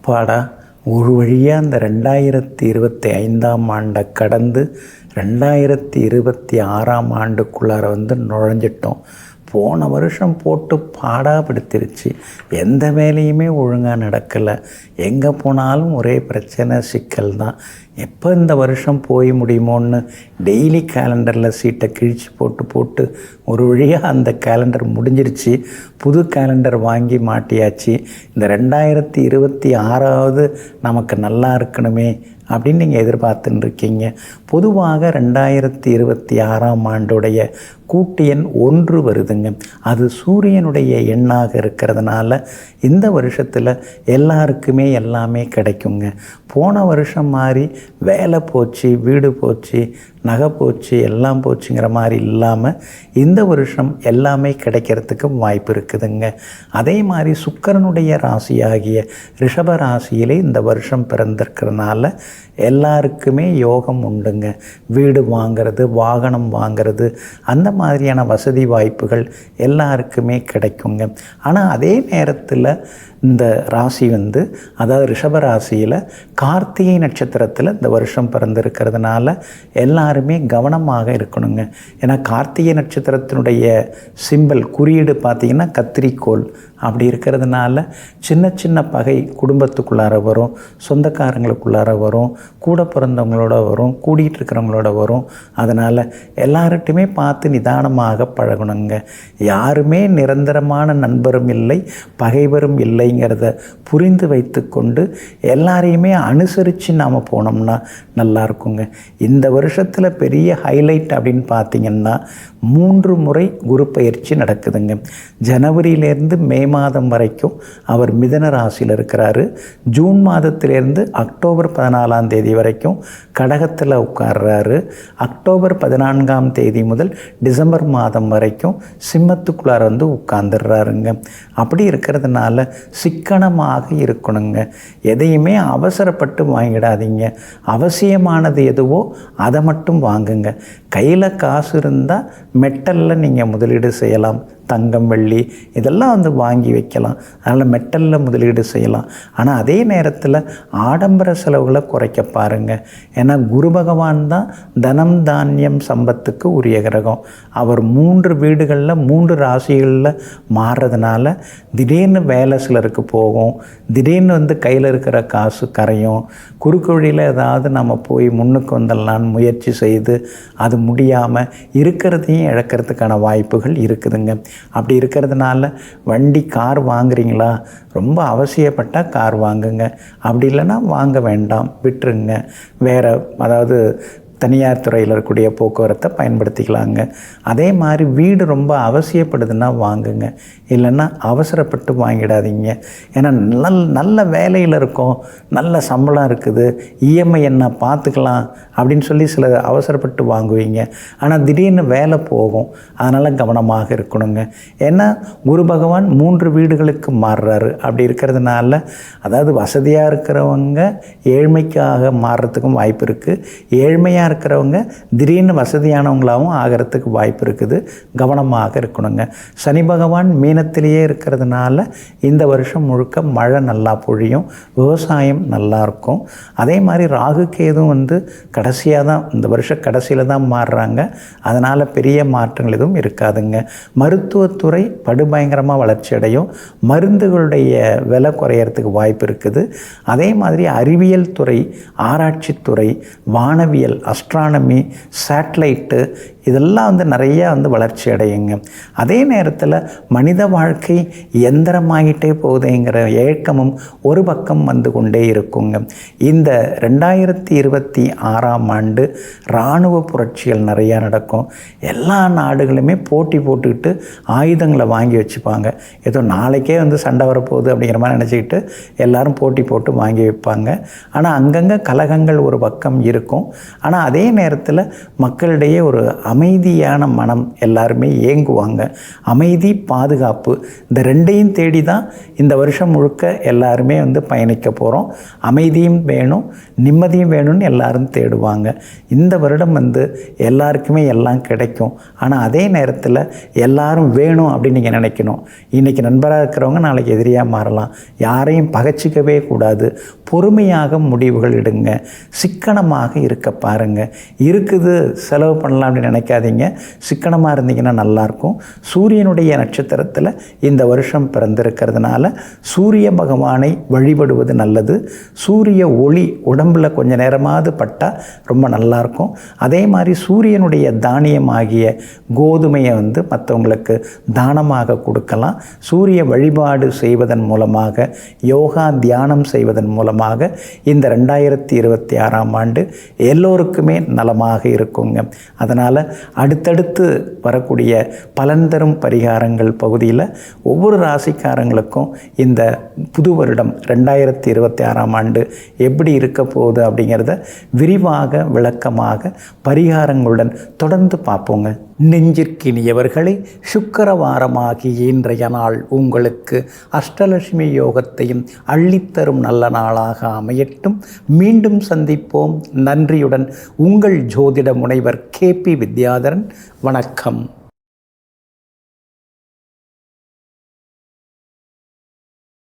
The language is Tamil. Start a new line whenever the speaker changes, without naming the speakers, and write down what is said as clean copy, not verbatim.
அப்பாடா, ஒரு வழியாக அந்த 2025ஆம் ஆண்டை கடந்து 2026ஆம் ஆண்டுக்குள்ளார நுழைஞ்சிட்டோம். போன வருஷம் போட்டு பாடாப்படுத்திருச்சு. எந்த வேலையுமே ஒழுங்காக நடக்கலை. எங்கே போனாலும் ஒரே பிரச்சனை, சிக்கல் தான். எப்போ இந்த வருஷம் போய் முடியுமோன்னு டெய்லி கேலண்டரில் சீட்டை கிழிச்சு போட்டு ஒரு வழியாக அந்த கேலண்டர் முடிஞ்சிருச்சு. புது கேலண்டர் வாங்கி மாட்டியாச்சு. இந்த 2026ஆவது நமக்கு நல்லா இருக்கணுமே அப்படின்னு நீங்கள் எதிர்பார்த்துன்னு இருக்கீங்க. பொதுவாக 2026ஆம் ஆண்டுடைய கூட்டு எண் 1 வருதுங்க. அது சூரியனுடைய எண்ணாக இருக்கிறதுனால இந்த வருஷத்தில் எல்லாருக்குமே எல்லாமே கிடைக்குங்க. போன வருஷம் மாதிரி வேலை போச்சு, வீடு போச்சு, நகை போச்சு, எல்லாம் போச்சுங்கிற மாதிரி இல்லாமல் இந்த வருஷம் எல்லாமே கிடைக்கிறதுக்கு வாய்ப்பு இருக்குதுங்க. அதே மாதிரி சுக்கிரனுடைய ராசியாகிய ரிஷப ராசியிலே இந்த வருஷம் பிறந்திருக்கிறதுனால எல்லாருக்குமே யோகம் உண்டுங்க. வீடு வாங்கிறது, வாகனம் வாங்கிறது, அந்த மாதிரியான வசதி வாய்ப்புகள் எல்லாருக்குமே கிடைக்குங்க. ஆனால் அதே நேரத்தில் இந்த ராசி அதாவது ரிஷப ராசியில் கார்த்திகை நட்சத்திரத்தில் இந்த வருஷம் பிறந்திருக்கிறதுனால எல்லாருமே கவனமாக இருக்கணுங்க. ஏன்னா கார்த்திகை நட்சத்திரத்தினுடைய சிம்பல் குறியீடு பார்த்திங்கன்னா கத்திரிக்கோள். அப்படி இருக்கிறதுனால சின்ன சின்ன பகை குடும்பத்துக்குள்ளார வரும், சொந்தக்காரங்களுக்குள்ளார வரும், கூட பிறந்தவங்களோட வரும், கூடிகிட்டு இருக்கிறவங்களோட வரும். அதனால் எல்லார்கிட்டையுமே பார்த்து நிதானமாக பழகணுங்க. யாருமே நிரந்தரமான நண்பரும் இல்லை, பகைவரும் இல்லைங்கிறத புரிந்து வைத்து கொண்டு எல்லாரையுமே அனுசரித்து நாம் போனோம்னா நல்லா இருக்குங்க. இந்த வருஷத்தில் பெரிய ஹைலைட் அப்படின்னு பார்த்திங்கன்னா 3 முறை குரு பயிற்சி நடக்குதுங்க. ஜனவரியிலேருந்து மே மாதம் வரைக்கும் அவர் மிதன ராசியில் இருக்கிறாரு. ஜூன் மாதத்திலேருந்து அக்டோபர் 14ஆம் தேதி வரைக்கும் கடகத்தில் உட்கார்றாரு. அக்டோபர் 14ஆம் தேதி முதல் டிசம்பர் மாதம் வரைக்கும் சிம்மத்துக்குள்ளார உட்கார்ந்துடுறாருங்க. அப்படி இருக்கிறதுனால சிக்கனமாக இருக்கணுங்க. எதையுமே அவசரப்பட்டு வாங்கிடாதீங்க. அவசியமானது எதுவோ அதை மட்டும் வாங்குங்க. கையில் காசு இருந்தால் மெட்டலில் நீங்கள் முதலீடு செய்யலாம். தங்கம், வெள்ளி இதெல்லாம் வாங்கி வைக்கலாம். அதனால் மெட்டலில் முதலீடு செய்யலாம். ஆனால் அதே நேரத்தில் ஆடம்பர செலவுகளை குறைக்க பாருங்கள். ஏன்னா குரு பகவான் தான் தனம், தானியம், சம்பத்துக்கு உரிய கிரகம். அவர் 3 வீடுகளில் 3 ராசிகளில் மாறுறதுனால திடீர்னு வேலை சிலருக்கு போகும், திடீர்னு கையில் இருக்கிற காசு கரையும். குறுக்கு வழியில் ஏதாவது நம்ம போய் முன்னுக்கு வந்துடலான்னு முயற்சி செய்து அது முடியாமல் இருக்கிறதையும் இழக்கிறதுக்கான வாய்ப்புகள் இருக்குதுங்க. அப்படி இருக்கிறதுனால வண்டி, கார் வாங்குறீங்களா, ரொம்ப அவசியப்பட்டால் கார் வாங்குங்க. அப்படி இல்லைன்னா வாங்க வேண்டாம், விட்டுருங்க. வேறு அதாவது தனியார் துறையில் இருக்கக்கூடிய போக்குவரத்தை பயன்படுத்திக்கலாங்க. அதே மாதிரி வீடு ரொம்ப அவசியப்படுதுன்னா வாங்குங்க, இல்லைன்னா அவசரப்பட்டு வாங்கிடாதீங்க. ஏன்னா நல்ல வேலையில் இருக்கோம், நல்ல சம்பளம் இருக்குது, இஎம்ஐ என்ன பார்த்துக்கலாம் அப்படின்னு சொல்லி சில அவசரப்பட்டு வாங்குவீங்க. ஆனால் திடீர்னு வேலை போகும். அதனால் கவனமாக இருக்கணுங்க. ஏன்னா குரு பகவான் 3 வீடுகளுக்கு மாறுறாரு. அப்படி இருக்கிறதுனால அதாவது வசதியாக இருக்கிறவங்க ஏழ்மைக்காக மாறுறதுக்கும் வாய்ப்பு இருக்குது. ஏழ்மையாக இருக்கிறவங்க திடீர்னு வசதியானவங்களாகவும் ஆகிறதுக்கு வாய்ப்பு இருக்குது. கவனமாக இருக்கணுங்க. சனி பகவான் மீனத்திலேயே இருக்கிறதுனால இந்த வருஷம் முழுக்க மழை நல்லா பொழியும், விவசாயம் நல்லா இருக்கும். அதே மாதிரி ராகு கேதும் கடைசியாக தான், இந்த வருஷம் கடைசியில் தான் மாறுறாங்க. அதனால் பெரிய மாற்றங்கள் எதுவும் இருக்காதுங்க. மருத்துவத்துறை படுபயங்கரமாக வளர்ச்சி அடையும். மருந்துகளுடைய விலை குறையறதுக்கு வாய்ப்பு இருக்குது. அதே மாதிரி அறிவியல் துறை, ஆராய்ச்சித்துறை, வானவியல், அஸ்ட்ரானமி, சேட்டலைட்டு இதெல்லாம் நிறையா வளர்ச்சி அடையுங்க. அதே நேரத்தில் மனித வாழ்க்கை எந்திரமாகிட்டே போகுதுங்கிற ஏக்கமும் ஒரு பக்கம் கொண்டே இருக்குங்க. இந்த 2026ஆம் ஆண்டு இராணுவ புரட்சிகள் நிறையா நடக்கும். எல்லா நாடுகளுமே போட்டி போட்டுக்கிட்டு ஆயுதங்களை வாங்கி வச்சுப்பாங்க. ஏதோ நாளைக்கே சண்டை வரப்போகுது அப்படிங்கிற மாதிரி நினச்சிக்கிட்டு எல்லாரும் போட்டி போட்டு வாங்கி வைப்பாங்க. ஆனால் அங்கங்கே கலகங்கள் ஒரு பக்கம் இருக்கும். ஆனால் அதே நேரத்தில் மக்களிடையே ஒரு அமைதியான மனம் எல்லாருமே ஏங்குவாங்க. அமைதி, பாதுகாப்பு இந்த ரெண்டையும் தேடி தான் இந்த வருஷம் முழுக்க எல்லாருமே பயணிக்க போகிறோம். அமைதியும் வேணும், நிம்மதியும் வேணும்னு எல்லாரும் தேடுவாங்க. இந்த வருடம் எல்லாருக்குமே எல்லாம் கிடைக்கும். ஆனால் அதே நேரத்தில் எல்லாரும் வேணும் அப்படின்னு நீங்கள் நினைக்கணும். இன்றைக்கி நண்பராக இருக்கிறவங்க நாளைக்கு எதிரியாக மாறலாம். யாரையும் பகைச்சிக்கவே கூடாது. பொறுமையாக முடிவுகள் எடுங்க. சிக்கனமாக இருக்க பாருங்கள். இருக்குது செலவு பண்ணலாம் அப்படின்னு நினைக்காதீங்க. சிக்கனமாக இருந்தீங்கன்னா நல்லாயிருக்கும். சூரியனுடைய நட்சத்திரத்தில் இந்த வருஷம் பிறந்திருக்கிறதுனால சூரிய பகவானை வழிபடுவது நல்லது. சூரிய ஒளி உடம்பில் கொஞ்சம் நேரமாவது பட்டால் ரொம்ப நல்லாயிருக்கும். அதே மாதிரி சூரியனுடைய தானியமாகிய கோதுமையை மற்றவங்களுக்கு தானமாக கொடுக்கலாம். சூரிய வழிபாடு செய்வதன் மூலமாக, யோகா தியானம் செய்வதன் மூலமாக இந்த 2026ஆம் ஆண்டு எல்லோருக்குமே நலமாக இருக்குங்க. அதனால் அடுத்தடுத்து வரக்கூடிய பலன் தரும் பரிகாரங்கள் பகுதியில் ஒவ்வொரு ராசிக்காரங்களுக்கும் இந்த புது வருடம் 2026ஆம் ஆண்டு எப்படி இருக்க போகுது அப்படிங்கிறத விரிவாக விளக்கமாக பரிகாரங்களுடன் தொடர்ந்து பார்ப்போங்க. நெஞ்சிற்கினியவர்களே, சுக்கிரவாரமாகிய இன்றைய நாள் உங்களுக்கு அஷ்டலட்சுமி யோகத்தையும் அள்ளித்தரும் நல்ல நாளாக அமையட்டும். மீண்டும் சந்திப்போம். நன்றியுடன் உங்கள் ஜோதிட முனைவர் KP வித்யாதரன். வணக்கம்.